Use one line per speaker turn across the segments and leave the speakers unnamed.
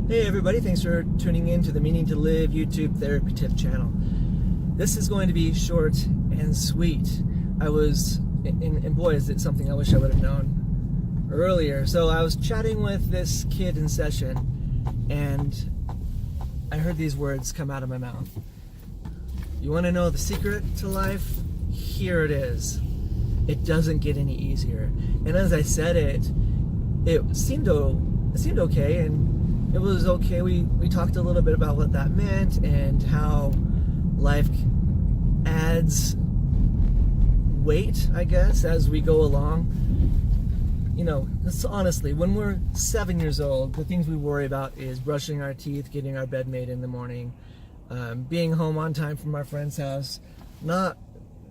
Hey everybody, thanks for tuning in to the Meaning to Live YouTube therapy tip channel. This is going to be short and sweet. And boy, is it something I wish I would have known earlier. So I was chatting with this kid in session and I heard these words come out of my mouth. You want to know the secret to life? Here it is. It doesn't get any easier. And as I said it, it seemed okay, and it was okay. We talked a little bit about what that meant and how life adds weight, I guess, as we go along. You know, honestly, when we're 7 years old, the things we worry about is brushing our teeth, getting our bed made in the morning, being home on time from our friend's house. Not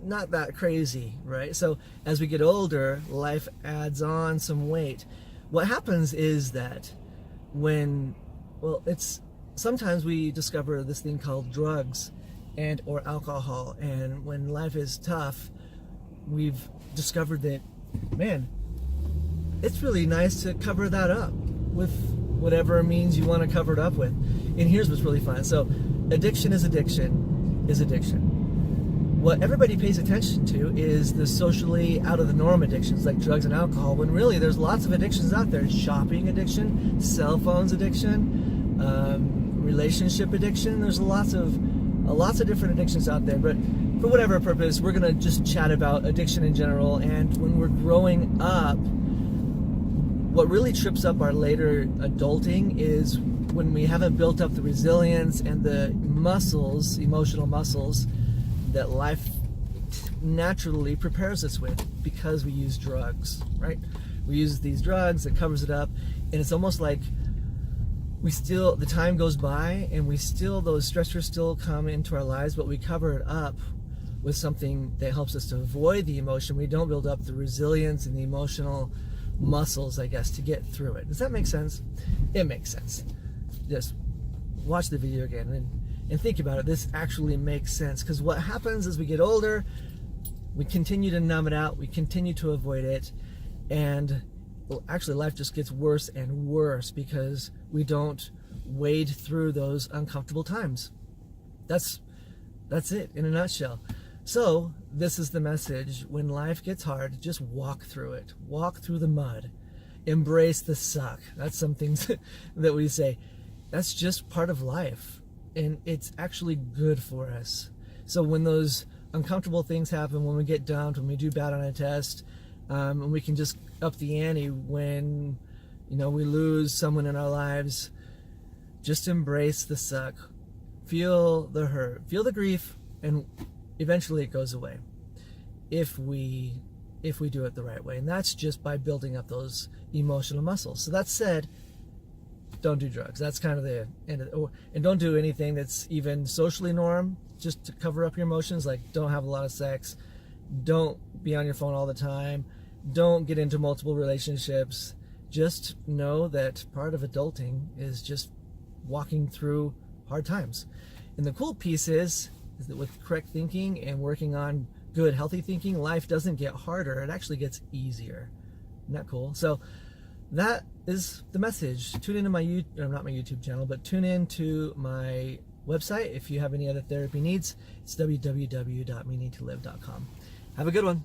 that crazy, right? So as we get older, life adds on some weight. What happens is that sometimes we discover this thing called drugs or alcohol, and when life is tough, we've discovered that, man, it's really nice to cover that up with whatever means you want to cover it up with. And here's what's really fun. So addiction is addiction. What everybody pays attention to is the socially out of the norm addictions like drugs and alcohol, when really there's lots of addictions out there. Shopping addiction, cell phones addiction, relationship addiction. There's lots of different addictions out there. But for whatever purpose, we're gonna just chat about addiction in general. And when we're growing up, what really trips up our later adulting is when we haven't built up the resilience and the muscles, emotional muscles, that life naturally prepares us with, because we use drugs, right? We use these drugs that covers it up, and it's almost like the time goes by and those stressors still come into our lives, but we cover it up with something that helps us to avoid the emotion. We don't build up the resilience and the emotional muscles, I guess, to get through it. Does that make sense? It makes sense. Just watch the video again and think about it. This actually makes sense, because what happens as we get older, we continue to numb it out, we continue to avoid it, and actually life just gets worse and worse because we don't wade through those uncomfortable times. That's it in a nutshell. So this is the message: when life gets hard, just walk through it. Walk through the mud. Embrace the suck. That's some things that we say. That's just part of life. And it's actually good for us. So when those uncomfortable things happen, when we get dumped, when we do bad on a test, and we can just up the ante when, we lose someone in our lives, just embrace the suck. Feel the hurt, feel the grief, and eventually it goes away if we do it the right way. And that's just by building up those emotional muscles. So that said, don't do drugs. That's kind of the end of it. And don't do anything that's even socially norm just to cover up your emotions. Like, don't have a lot of sex, don't be on your phone all the time, don't get into multiple relationships. Just know that part of adulting is just walking through hard times. And the cool piece is that with correct thinking and working on good, healthy thinking, life doesn't get harder. It actually gets easier. Isn't that cool? So that is the message. Tune into my not my YouTube channel, but tune in to my website if you have any other therapy needs. It's www.meaningtolive.com. Have a good one.